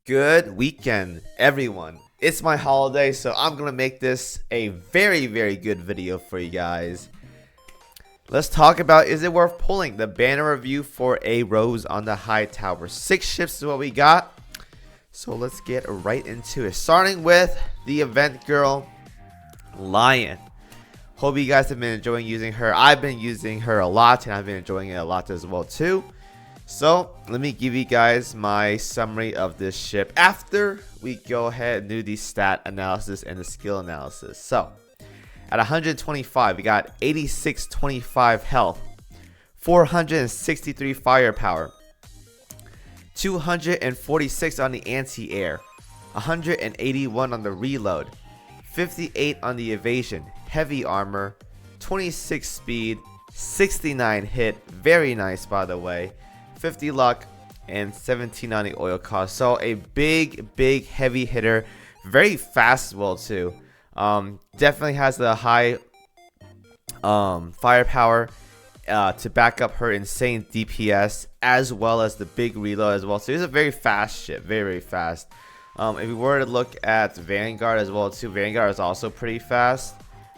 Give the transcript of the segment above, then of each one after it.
Good weekend, everyone. It's my holiday, so I'm gonna make this a very good video for you guys. Let's talk about, is it worth pulling? The banner review for a Rose on the High Tower. 6 ships is what we got. So let's get right into it. Starting with the event girl, Lion. Hope you guys have been enjoying using her. I've been using her a lot, and I've been enjoying it a lot as well too. So let me give you guys my summary of this ship after we go ahead and do the stat analysis and the skill analysis. So at 125, we got 8625 health, 463 firepower, 246 on the anti-air, 181 on the reload, 58 on the evasion, heavy armor, 26 speed, 69 hit, very nice by the way, 50 luck, and 17 on the oil cost. So a big heavy hitter, very fast as well too. Definitely has the high firepower to back up her insane DPS, as well as the big reload as well. So it's a very fast ship, very fast. If we were to look at Vanguard as well too, Vanguard is also pretty fast.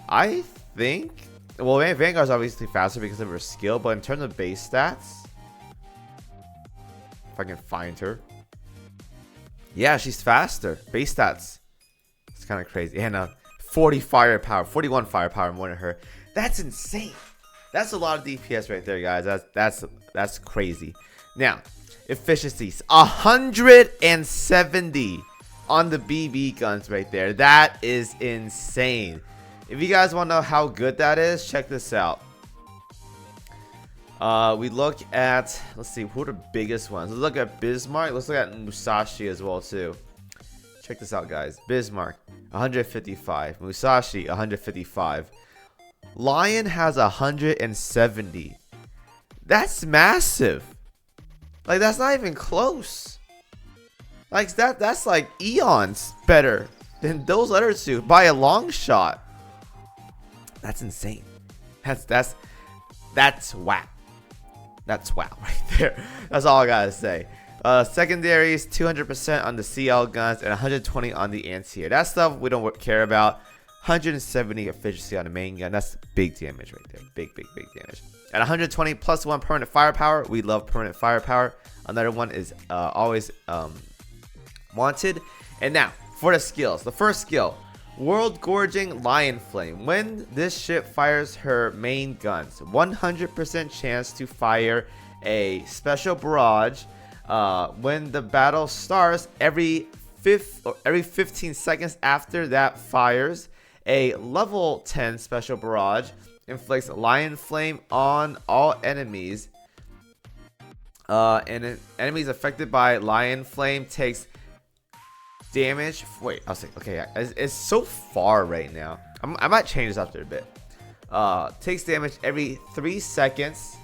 I think, well, Vanguard is obviously faster because of her skill, but in terms of base stats, if I can find her, yeah, she's faster. Base stats, it's kind of crazy. And 40 firepower, 41 firepower more than her. That's insane. That's a lot of DPS right there, guys. That's crazy. Now, efficiencies, 170 on the BB guns right there. That is insane. If you guys want to know how good that is, check this out. We look at, let's see, who are the biggest ones? Let's look at Bismarck. Let's look at Musashi as well too. Check this out, guys. Bismarck 155, Musashi 155, Lion has 170. That's massive. Like, that's not even close. Like, that's like eons better than those other two by a long shot. That's insane. That's wow. That's wow right there. That's all I gotta say. Secondaries, 200% on the CL guns and 120 on the anti-air. That stuff we don't care about. 170 efficiency on the main gun. That's big damage right there. Big damage. At 120 plus 1 permanent firepower. We love permanent firepower. Another one is always wanted. And now for the skills. The first skill, World Gorging Lion Flame. When this ship fires her main guns, 100% chance to fire a special barrage. When the battle starts, every 15 seconds after that fires, a level 10 special barrage inflicts Lion Flame on all enemies. And enemies affected by Lion Flame takes damage. Wait, I'll say, okay, it's so far right now. I might change this after a bit. Takes damage every 3 seconds,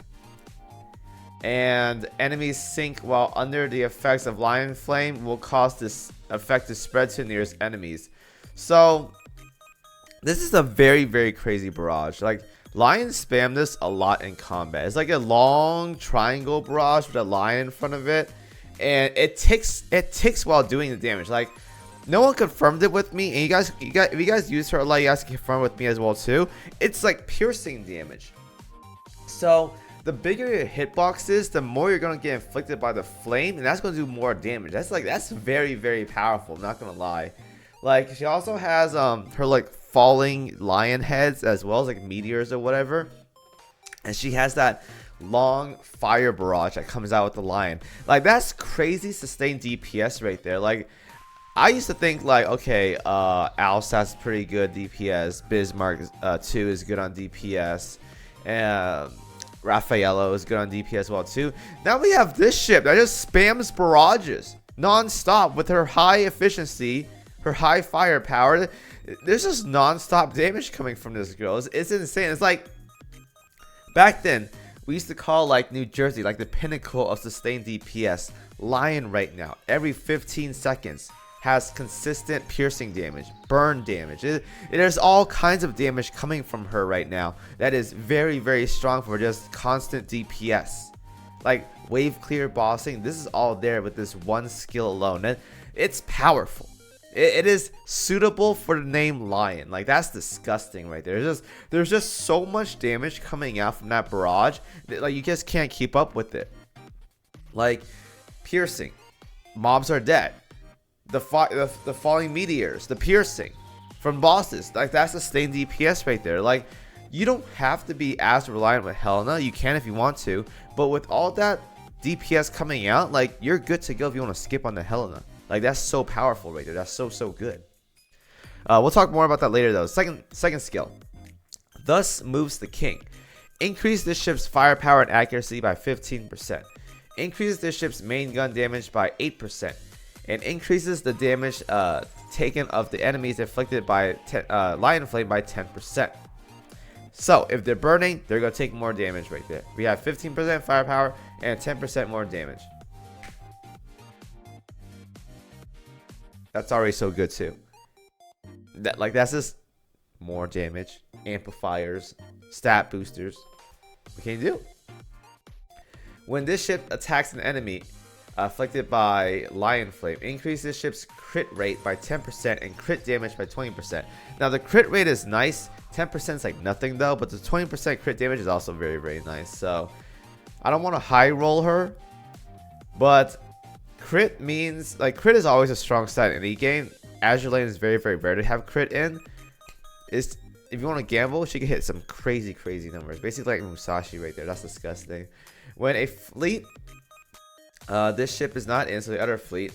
and enemies sink while under the effects of Lion Flame will cause this effect to spread to nearest enemies. So this is a very crazy barrage. Like, lions spam this a lot in combat. It's like a long triangle barrage with a lion in front of it, and it ticks while doing the damage. Like, no one confirmed it with me, and you guys, if you guys use her a lot, you guys can confirm with me as well too. It's like piercing damage. So the bigger your hitbox is, the more you're gonna get inflicted by the flame, and that's gonna do more damage. That's very powerful. I'm not gonna lie. Like, she also has her like falling lion heads as well as like meteors or whatever, and she has that long fire barrage that comes out with the lion. Like, that's crazy sustained DPS right there. Like, I used to think like, okay, Alsace is pretty good DPS, Bismarck 2 is good on DPS, and Raffaello is good on DPS as well too. Now we have this ship that just spams barrages non-stop with her high efficiency, her high firepower. There's just non-stop damage coming from this girl. It's insane. It's like, back then we used to call like New Jersey like the pinnacle of sustained DPS. Lion right now, every 15 seconds has consistent piercing damage, burn damage. There's all kinds of damage coming from her right now that is very strong for just constant DPS. like wave clear bossing. This is all there with this one skill alone, and it's powerful. It is suitable for the name Lion. Like, that's disgusting right there. There's just so much damage coming out from that barrage that, like, you just can't keep up with it. Like, piercing, mobs are dead. The falling meteors, the piercing from bosses, like, that's sustained DPS right there. Like, you don't have to be as reliant with Helena. You can if you want to, but with all that DPS coming out, like, you're good to go if you want to skip on the Helena. Like, that's so powerful right there. That's so good. We'll talk more about that later though. Second skill. Thus moves the king. Increase this ship's firepower and accuracy by 15%. Increases this ship's main gun damage by 8%. And increases the damage taken of the enemies inflicted by Lion Flame by 10%. So if they're burning, they're going to take more damage right there. We have 15% firepower and 10% more damage. That's already so good too. That's just more damage, amplifiers, stat boosters. What can you do? When this ship attacks an enemy afflicted by Lion Flame, increase this ship's crit rate by 10% and crit damage by 20%. Now the crit rate is nice. 10% is like nothing though, but the 20% crit damage is also very nice. So I don't want to high roll her, but crit means, like, crit is always a strong stat in any game. Azur Lane is very rare to have crit in. If you want to gamble, she can hit some crazy numbers. Basically like Musashi right there. That's disgusting. When a fleet, this ship is not in, so the other fleet,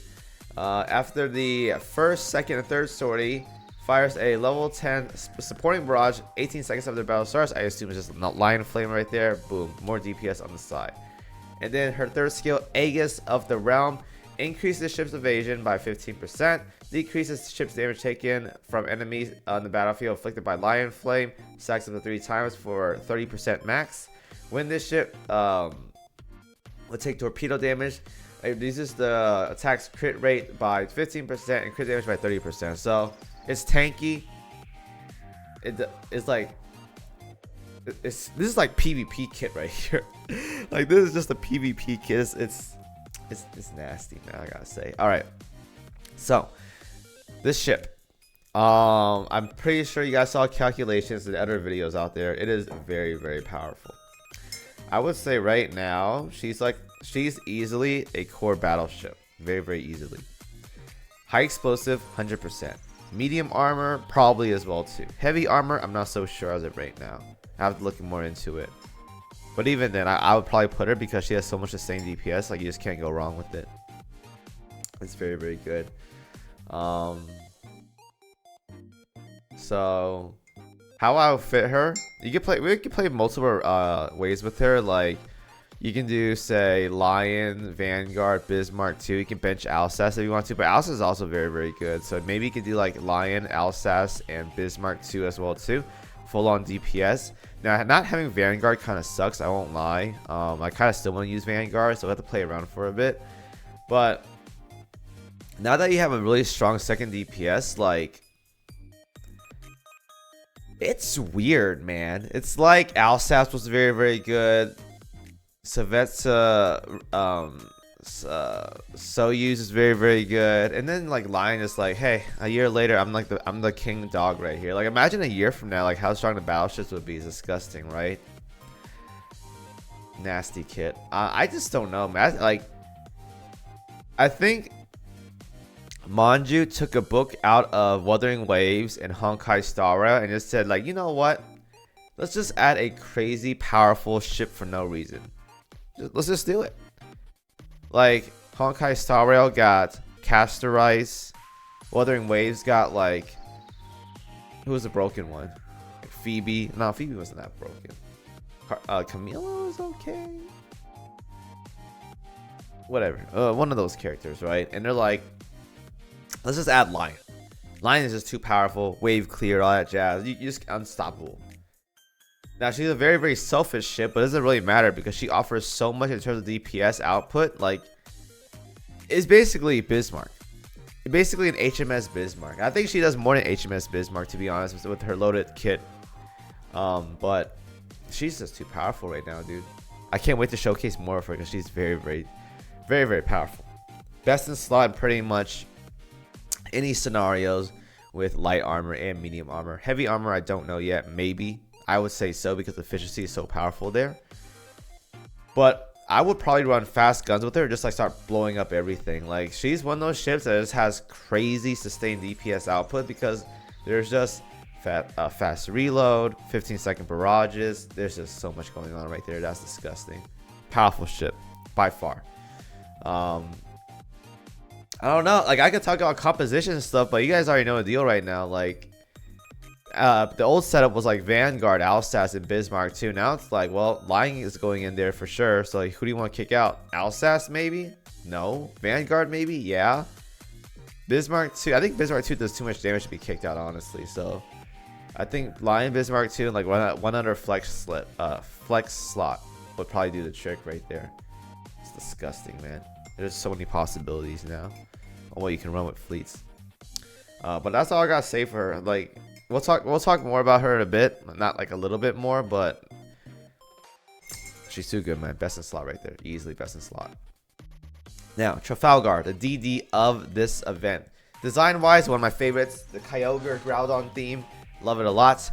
after the first, second, and third sortie, fires a level 10 supporting barrage 18 seconds after the battle starts. I assume it's just not Lion Flame right there. Boom, more DPS on the side. And then her third skill, Aegis of the Realm, increases the ship's evasion by 15%, decreases the ship's damage taken from enemies on the battlefield afflicted by Lion Flame, stacks up to 3 times for 30% max. When this ship will take torpedo damage, it reduces the attack's crit rate by 15% and crit damage by 30%. So it's tanky. It's like, this is like PvP kit right here. Like, this is just a PvP kit. It's nasty, man, I gotta say. All right, so this ship, I'm pretty sure you guys saw calculations in other videos out there. It is very powerful. I would say right now she's easily a core battleship, very easily. High explosive, 100%. Medium armor, probably as well too. Heavy armor, I'm not so sure as of right now. I have to look more into it. But even then, I would probably put her because she has so much sustained DPS. Like, you just can't go wrong with it. It's very good. So how I would fit her, we could play multiple ways with her. Like, you can do, say, Lion, Vanguard, Bismarck too. You can bench Alsace if you want to, but Alsace is also very good. So maybe you could do like Lion, Alsace, and Bismarck too as well too. Full on DPS. Now, not having Vanguard kind of sucks, I won't lie. I kind of still want to use Vanguard, so I have to play around for a bit. But now that you have a really strong second DPS, like, it's weird, man. It's like Alsace was very good. Savetsa, Soyuz is very good, and then like Lion is like, hey, a year later I'm the king dog right here. Like, imagine a year from now, like, how strong the battleships would be. Is disgusting, right? Nasty kit. I just don't know, man. Like, I think Manju took a book out of Wuthering Waves and Honkai Star Rail and just said, like, you know what, let's just add a crazy powerful ship for no reason. Let's just do it. Like, Honkai Star Rail got Castor Ice. Wuthering Waves got, like, who was the broken one? Like Phoebe. No, Phoebe wasn't that broken. Camilla was okay. Whatever. One of those characters, right? And they're like, let's just add Lion. Lion is just too powerful. Wave clear, all that jazz. You just unstoppable. Now, she's a very selfish ship, but it doesn't really matter because she offers so much in terms of DPS output. Like, it's basically Bismarck. Basically an HMS Bismarck. I think she does more than HMS Bismarck, to be honest, with her loaded kit. But she's just too powerful right now, dude. I can't wait to showcase more of her because she's very, very, very, very powerful. Best in slot pretty much any scenarios with light armor and medium armor. Heavy armor, I don't know yet. Maybe. I would say so because efficiency is so powerful there. But I would probably run fast guns with her, just like start blowing up everything. Like, she's one of those ships that just has crazy sustained DPS output because there's just fast reload, 15-second barrages. There's just so much going on right there. That's disgusting. Powerful ship by far. I don't know. Like, I could talk about composition and stuff, but you guys already know the deal right now. Like, the old setup was like Vanguard, Alsace, and Bismarck too. Now it's like, well, Lion is going in there for sure. So like, who do you want to kick out? Alsace maybe? No. Vanguard maybe? Yeah. Bismarck 2. I think Bismarck 2 does too much damage to be kicked out, honestly. So I think Lion, Bismarck 2, and like one other flex slot would probably do the trick right there. It's disgusting, man. There's so many possibilities now on what you can run with fleets. But that's all I gotta say for her. Like, we'll talk more about her in a bit. Not like a little bit more, but she's too good, man. Best in slot right there. Easily best in slot. Now, Trafalgar, the DD of this event. Design-wise, one of my favorites. The Kyogre Groudon theme. Love it a lot.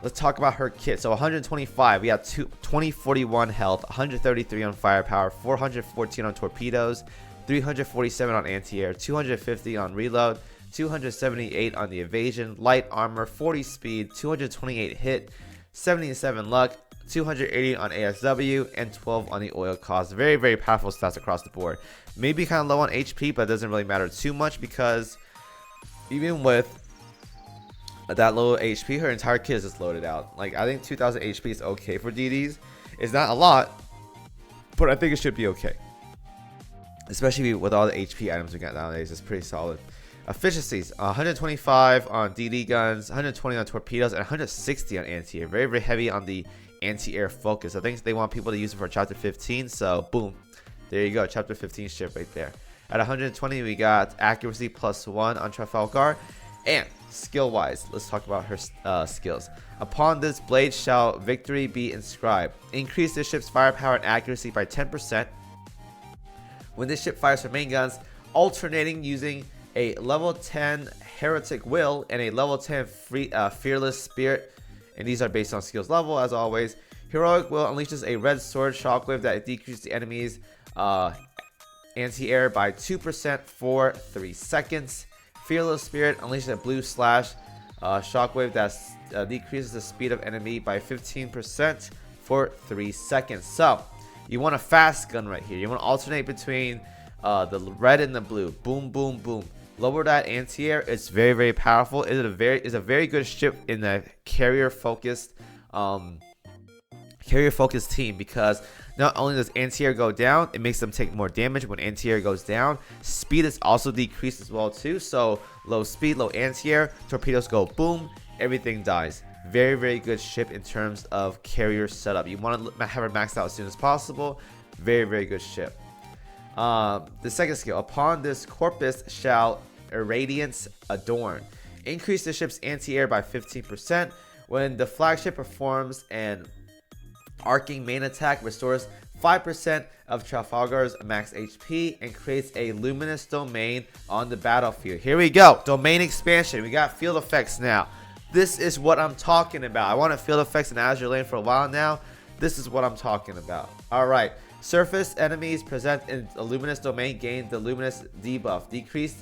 Let's talk about her kit. So 125. We have 2041 health, 133 on firepower, 414 on torpedoes, 347 on anti-air, 250 on reload, 278 on the evasion, light armor, 40 speed, 228 hit, 77 luck, 280 on ASW, and 12 on the oil cost. Very, very powerful stats across the board. Maybe kind of low on HP, but it doesn't really matter too much because even with that low HP, her entire kit is just loaded out. Like, I think 2000 HP is okay for DDs. It's not a lot, but I think it should be okay. Especially with all the HP items we got nowadays. It's pretty solid. Efficiencies, 125 on DD guns, 120 on torpedoes, and 160 on anti-air. Very, very heavy on the anti-air focus. I think they want people to use it for chapter 15, so boom. There you go, chapter 15 ship right there. At 120, we got accuracy +1 on Trafalgar. And skill-wise, let's talk about her skills. Upon this blade shall victory be inscribed. Increase the ship's firepower and accuracy by 10%. When this ship fires her main guns, alternating using a level 10 Heretic Will and a level 10 Fearless Spirit. And these are based on skills level, as always. Heroic Will unleashes a red sword shockwave that decreases the enemy's anti-air by 2% for 3 seconds. Fearless Spirit unleashes a blue slash shockwave that decreases the speed of enemy by 15% for 3 seconds. So you want a fast gun right here. You want to alternate between the red and the blue. Boom, boom, boom. Lower that anti-air. It's very, very powerful. It's a very good ship in the carrier focused team because not only does anti-air go down, it makes them take more damage when anti-air goes down. Speed is also decreased as well too. So low speed, low anti-air, torpedoes go boom, everything dies. Very, very good ship in terms of carrier setup. You want to have her maxed out as soon as possible. Very, very good ship. The second skill, upon this corpus shall irradiance adorn. Increase the ship's anti-air by 15%. When the flagship performs an arcing main attack, restores 5% of Trafalgar's max HP and creates a luminous domain on the battlefield. Here we go. Domain expansion. We got field effects now. This is what I'm talking about. I wanted field effects in Azure Lane for a while now. This is what I'm talking about. All right. Surface enemies present in a luminous domain gain the luminous debuff. Decrease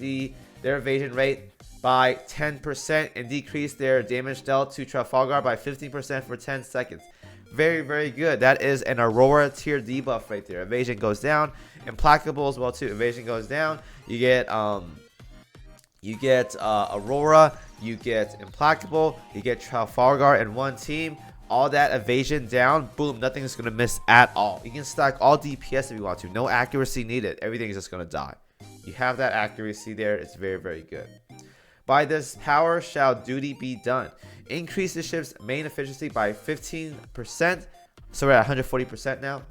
their evasion rate by 10% and decrease their damage dealt to Trafalgar by 15% for 10 seconds. Very, very good. That is an Aurora tier debuff right there. Evasion goes down. Implacable as well too. Evasion goes down. You get Aurora. You get Implacable. You get Trafalgar in one team. All that evasion down. Boom. Nothing is going to miss at all. You can stack all DPS if you want to. No accuracy needed. Everything is just going to die. You have that accuracy there. It's very, very good. By this power shall duty be done. Increase the ship's main efficiency by 15%. So we're at 140% now.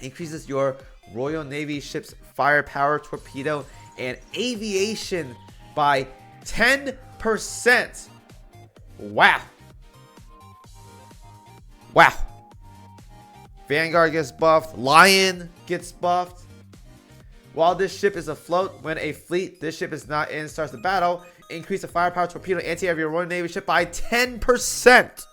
Increases your Royal Navy ship's firepower, torpedo, and aviation by 10%. Wow. Wow. Vanguard gets buffed. Lion gets buffed. While this ship is afloat, when a fleet this ship is not in starts the battle, increase the firepower torpedo anti-air of your Royal Navy ship by 10%.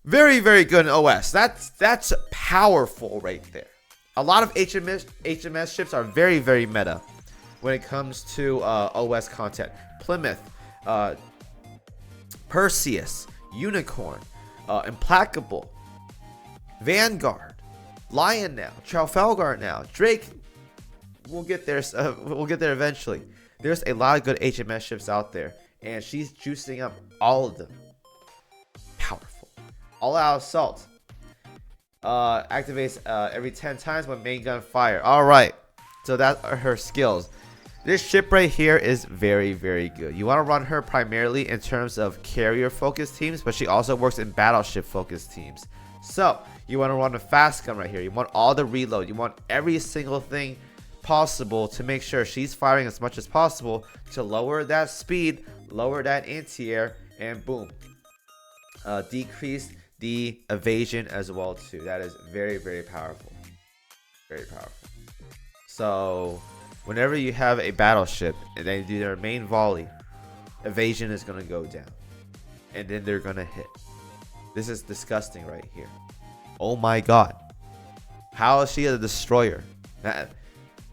Very, very good in OS. That's powerful right there. A lot of HMS ships are very, very meta when it comes to OS content. Plymouth, Perseus, Unicorn, Implacable, Vanguard, Lion now, Trafalgar now, Drake. We'll get there. We'll get there eventually. There's a lot of good HMS ships out there, and she's juicing up all of them. Powerful. All-out assault. Activates every 10 times when main gun fire. All right. So that are her skills. This ship right here is very, very good. You want to run her primarily in terms of carrier-focused teams, but she also works in battleship-focused teams. So you want to run a fast gun right here. You want all the reload. You want every single thing possible to make sure she's firing as much as possible to lower that speed, lower that anti-air, and boom, decrease the evasion as well too. That is very, very powerful. Very powerful. So whenever you have a battleship and they do their main volley, evasion is going to go down, and then they're going to hit. This is disgusting right here. Oh my god, how is she a destroyer?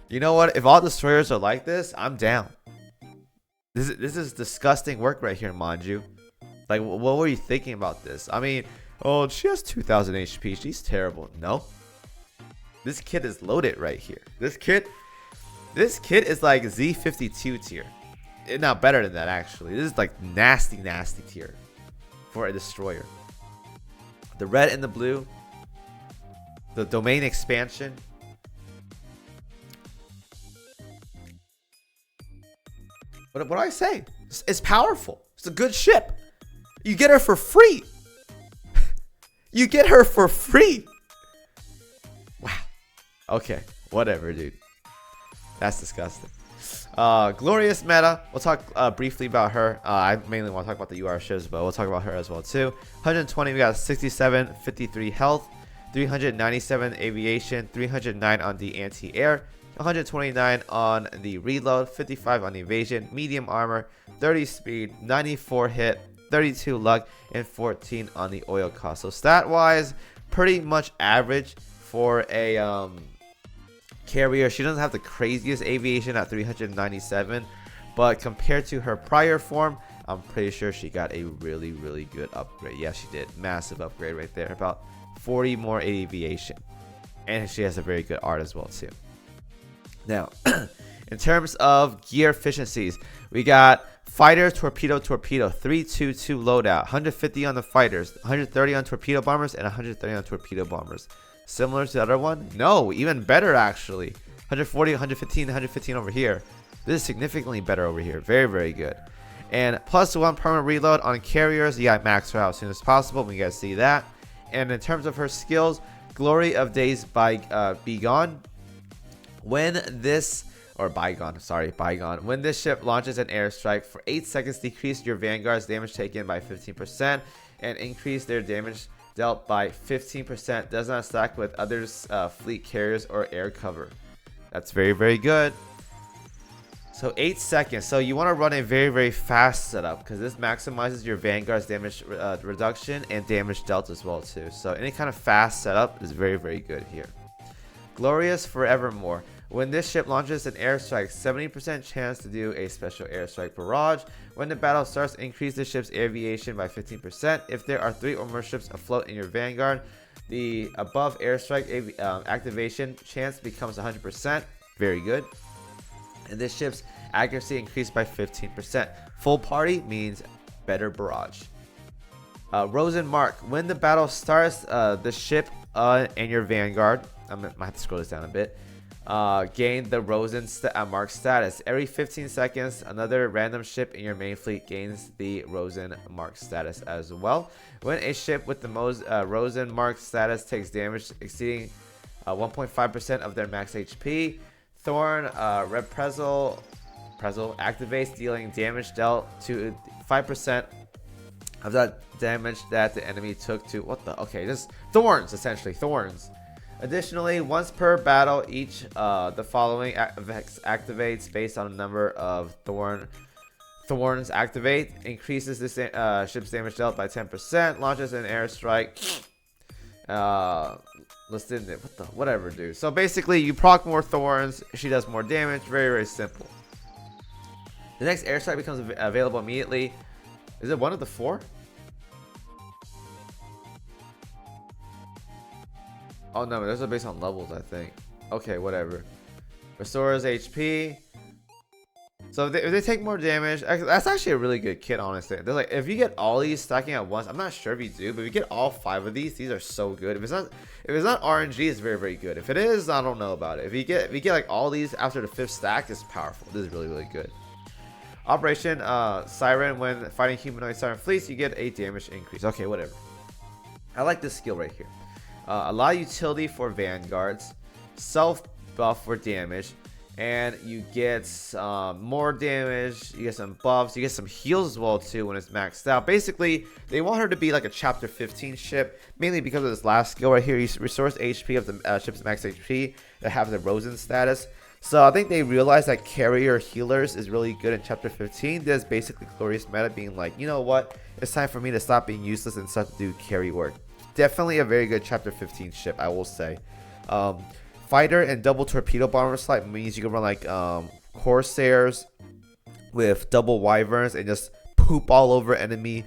You know what? If all destroyers are like this, I'm down. This is disgusting work right here, Manju. Like, what were you thinking about this? I mean, oh, she has 2,000 HP. She's terrible. No. This kid is loaded right here. This kid is like Z52 tier. Not better than that, actually. This is like nasty, nasty tier for a destroyer. The red and the blue. The domain expansion. What do I say? It's powerful. It's a good ship. You get her for free. You get her for free. Wow. Okay. Whatever, dude. That's disgusting. Glorious meta. We'll talk briefly about her. I mainly want to talk about the UR ships, but we'll talk about her as well too. 120. We got 67, 53 health, 397 aviation, 309 on the anti-air, 129 on the reload, 55 on the evasion, medium armor, 30 speed, 94 hit, 32 luck, and 14 on the oil cost. So stat wise, pretty much average for a carrier. She doesn't have the craziest aviation at 397, but compared to her prior form, I'm pretty sure she got a really, really good upgrade. Yeah, she did. Massive upgrade right there. About 40 more aviation. And she has a very good art as well too. Now, in terms of gear efficiencies, we got fighter, torpedo, 322 loadout, 150 on the fighters, 130 on torpedo bombers, and 130 on torpedo bombers. Similar to the other one? No, even better actually. 140, 115, 115 over here. This is significantly better over here. Very, very good. And +1 permanent reload on carriers. Yeah, max her out as soon as possible. We guys see that. And in terms of her skills, Glory of Days Be Gone. When this, or Bygone, sorry, Bygone. When this ship launches an airstrike, for 8 seconds, decrease your Vanguard's damage taken by 15% and increase their damage dealt by 15%. Does not stack with others, fleet carriers, or air cover. That's very, very good. So 8 seconds. So you want to run a very, very fast setup because this maximizes your Vanguard's damage reduction and damage dealt as well too. So any kind of fast setup is very, very good here. Glorious Forevermore. When this ship launches an airstrike, 70% chance to do a special airstrike barrage. When the battle starts, increase the ship's aviation by 15%. If there are 3 or more ships afloat in your Vanguard, the above airstrike activation chance becomes 100%. Very good. And this ship's accuracy increased by 15%. Full party means better barrage. Rosenmark. When the battle starts, the ship and your Vanguard, I might have to scroll this down a bit, gain the Rosenmark status. Every 15 seconds, another random ship in your main fleet gains the Rosenmark status as well. When a ship with the most Rosenmark status takes damage exceeding 1.5% of their max HP, Thorn Reprisal activates, dealing damage dealt to 5% of that damage that the enemy took to what the okay, just thorns, essentially thorns. Additionally, once per battle, each the following effects activates based on the number of thorns activate. Increases this ship's damage dealt by 10%. Launches an airstrike. Listed whatever, dude. So basically, you proc more thorns, she does more damage. Very, very simple. The next airstrike becomes available immediately. Is it one of the 4? Oh no, those are based on levels, I think. Okay, whatever. Restores HP. So if they take more damage, that's actually a really good kit, honestly. They're like, if you get all these stacking at once, I'm not sure if you do, but if you get all 5 of these are so good. If it's not RNG, it's very, very good. If it is, I don't know about it. If you get like all these after the 5th stack, it's powerful. This is really, really good. Operation Siren. When fighting humanoid siren fleets, you get a damage increase. Okay, whatever. I like this skill right here. Allow utility for vanguards, self buff for damage, and you get more damage. You get some buffs. You get some heals as well too when it's maxed out. Basically, they want her to be like a chapter 15 ship, mainly because of this last skill right here. You restores HP of the ship's max HP that have the Rosen status. So I think they realized that carrier healers is really good in chapter 15. There's basically glorious meta being like, you know what? It's time for me to stop being useless and start to do carry work. Definitely a very good chapter 15 ship, I will say. Fighter and double torpedo bomber slide means you can run like Corsairs with double wyverns and just poop all over enemy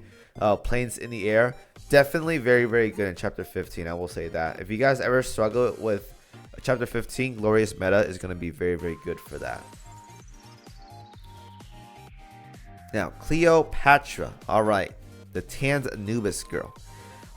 planes in the air. Definitely very, very good in chapter 15, I will say that. If you guys ever struggle with chapter 15, glorious meta is going to be very, very good for that. Now, Cleopatra. All right, the tanned Anubis girl.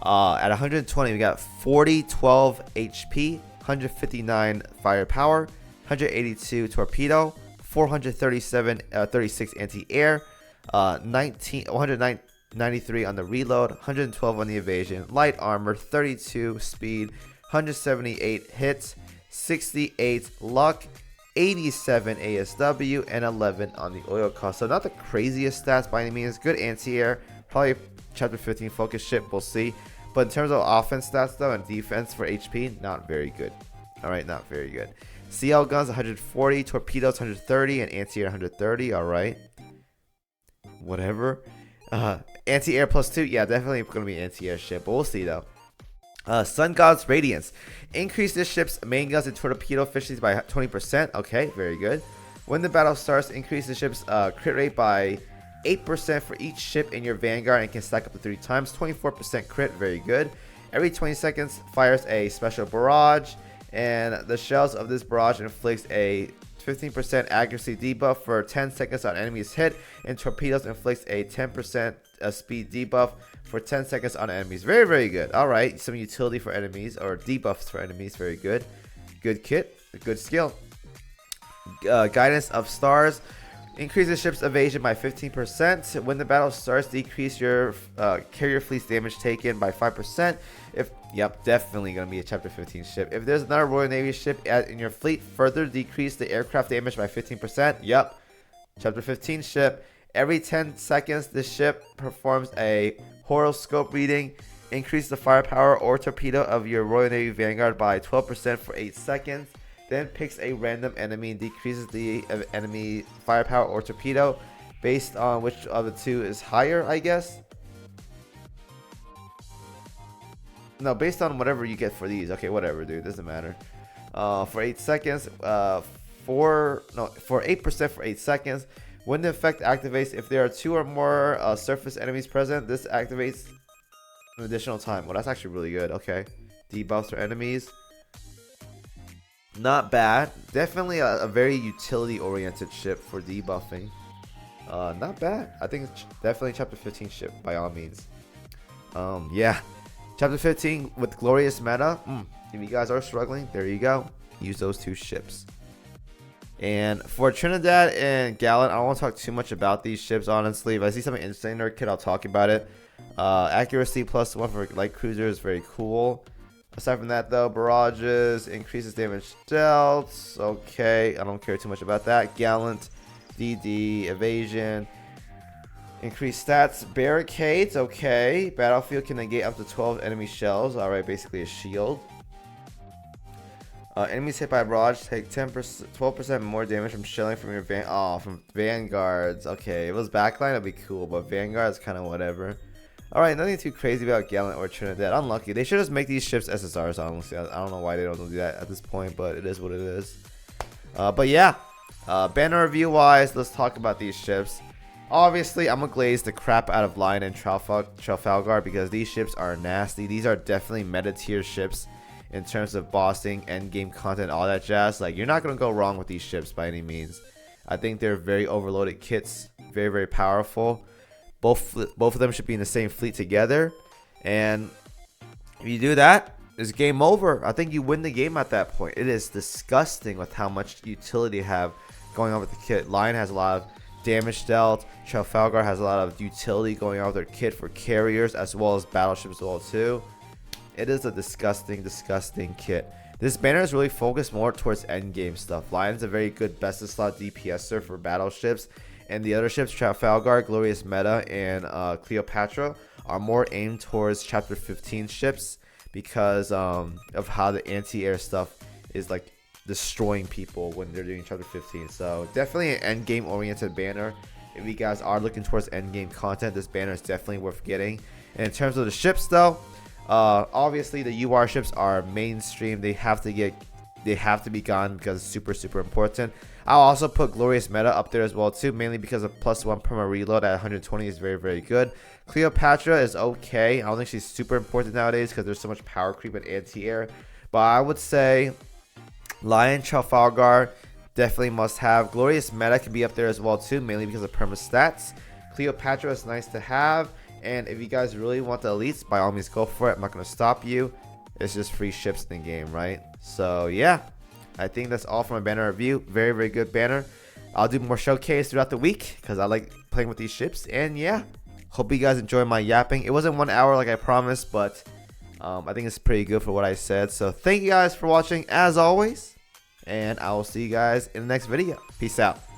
At 120, we got 12 HP, 159 firepower, 182 torpedo, 36 anti-air, 193 on the reload, 112 on the evasion, light armor, 32 speed, 178 hits, 68 luck, 87 ASW, and 11 on the oil cost. So not the craziest stats by any means. Good anti-air, probably chapter 15 focus ship, we'll see. But in terms of offense stats though and defense for HP, not very good. Alright, not very good. CL guns 140, torpedoes 130, and anti-air 130. Alright, whatever. Anti-air +2, yeah, definitely gonna be anti-air ship, but we'll see though. Sun God's Radiance. Increase this ship's main guns and torpedo efficiency by 20%. Okay, very good. When the battle starts, increase the ship's crit rate by 8% for each ship in your vanguard and can stack up to 3 times. 24% crit, very good. Every 20 seconds fires a special barrage, and the shells of this barrage inflicts a 15% accuracy debuff for 10 seconds on enemies hit, and torpedoes inflicts a 10% speed debuff for 10 seconds on enemies. Very, very good. All right, some utility for enemies or debuffs for enemies. Very good. Good kit, good skill. Guidance of Stars. Increase the ship's evasion by 15%. When the battle starts, decrease your carrier fleet's damage taken by 5%. Yep, definitely going to be a chapter 15 ship. If there's another Royal Navy ship in your fleet, further decrease the aircraft damage by 15%. Yep, chapter 15 ship. Every 10 seconds, the ship performs a horoscope reading. Increase the firepower or torpedo of your Royal Navy Vanguard by 12% for 8 seconds. Then picks a random enemy and decreases the enemy firepower or torpedo based on which of the two is higher, I guess. No, based on whatever you get for these. Okay, whatever, dude. Doesn't matter. For 8 seconds. For 8% for 8 seconds. When the effect activates, if there are 2 or more surface enemies present, this activates an additional time. Well, that's actually really good. Okay. Debuffs for enemies. Not bad. Definitely a very utility-oriented ship for debuffing. Not bad. I think it's definitely chapter 15 ship by all means. Yeah. Chapter 15 with glorious meta. If you guys are struggling, there you go. Use those 2 ships. And for Trinidad and Gallant, I don't want to talk too much about these ships, honestly. If I see something interesting in their kit, I'll talk about it. Accuracy +1 for light cruisers, very cool. Aside from that, though, barrages, increases damage dealt. Okay, I don't care too much about that. Gallant, DD, evasion. Increase stats, barricades, okay. Battlefield can negate up to 12 enemy shells. Alright, basically a shield. Enemies hit by barrage take 10%, 12% more damage from shelling from your from vanguards. Okay, if it was backline, that'd be cool, but vanguard's kind of whatever. Alright, nothing too crazy about Gallant or Trinidad. Unlucky. They should just make these ships SSRs, honestly. I don't know why they don't do that at this point, but it is what it is. But yeah, banner review wise, let's talk about these ships. Obviously, I'm gonna glaze the crap out of Lion and Trafalgar because these ships are nasty. These are definitely meta tier ships in terms of bossing, end game content, all that jazz. Like, you're not gonna go wrong with these ships by any means. I think they're very overloaded kits, very, very powerful. Both of them should be in the same fleet together, and if you do that, it's game over. I think you win the game at that point. It is disgusting with how much utility you have going on with the kit. Lion has a lot of damage dealt. Trafalgar has a lot of utility going on with their kit for carriers as well as battleships as well too. It is a disgusting, disgusting kit. This banner is really focused more towards endgame stuff. Lion's a very good best of slot DPSer for battleships, and the other ships, Trafalgar, Glorious Meta, and Cleopatra, are more aimed towards Chapter 15 ships because of how the anti-air stuff is like destroying people when they're doing Chapter 15. So definitely an end game oriented banner. If you guys are looking towards end game content, this banner is definitely worth getting. And in terms of the ships though, obviously the UR ships are mainstream. They have to be gone because it's super, super important. I'll also put Glorious Meta up there as well too, mainly because of +1 perma reload at 120 is very, very good. Cleopatra is okay. I don't think she's super important nowadays because there's so much power creep and anti-air. But I would say Lion, Trafalgar definitely must have. Glorious Meta can be up there as well too, mainly because of perma stats. Cleopatra is nice to have. And if you guys really want the elites, by all means go for it. I'm not going to stop you. It's just free ships in the game, right? So yeah, I think that's all from a banner review. Very, very good banner. I'll do more showcase throughout the week because I like playing with these ships. And yeah, hope you guys enjoy my yapping. It wasn't 1 hour like I promised, but I think it's pretty good for what I said. So thank you guys for watching as always, and I will see you guys in the next video. Peace out.